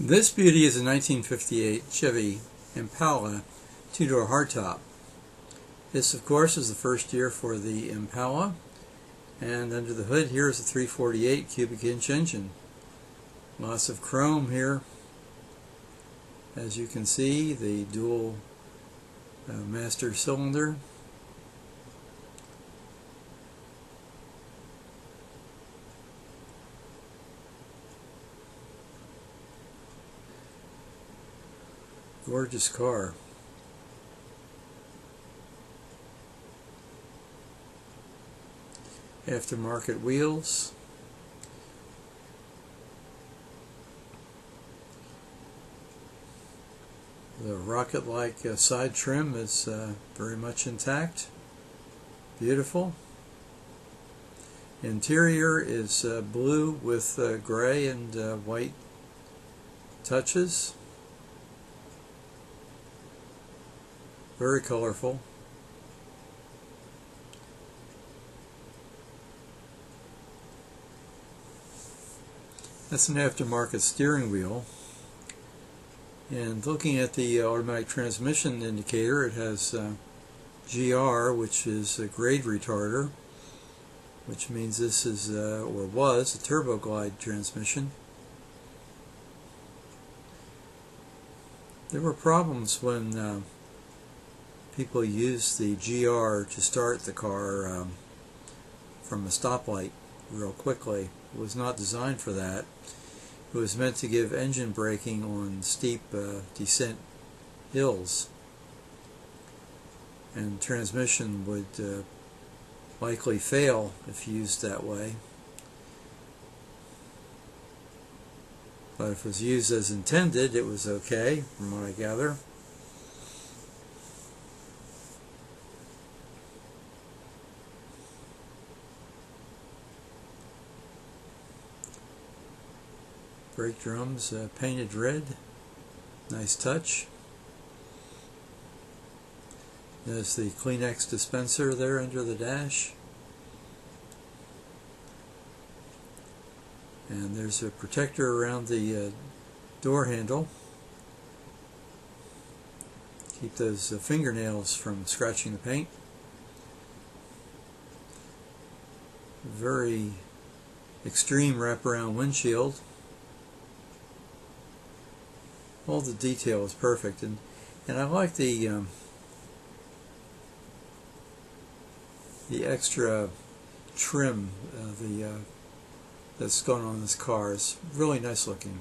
This beauty is a 1958 Chevy Impala two-door hardtop. This, of course, is the first year for the Impala, and under the hood here is a 348 cubic inch engine. Lots of chrome here. As you can see, the dual master cylinder. Gorgeous car. Aftermarket wheels. The rocket-like side trim is very much intact. Beautiful. Interior is blue with gray and white touches. Very colorful. That's an aftermarket steering wheel. And looking at the automatic transmission indicator, it has GR, which is a grade retarder, which means this is, or was, a turbo glide transmission. There were problems when people used the GR to start the car from a stoplight real quickly. It was not designed for that. It was meant to give engine braking on steep descent hills, and transmission would likely fail if used that way. But if it was used as intended, it was okay, from what I gather. Brake drums painted red. Nice touch. There's the Kleenex dispenser there under the dash. And there's a protector around the door handle. Keep those fingernails from scratching the paint. Very extreme wraparound windshield. All the detail is perfect, and I like the extra trim that's going on in this car. It's really nice looking.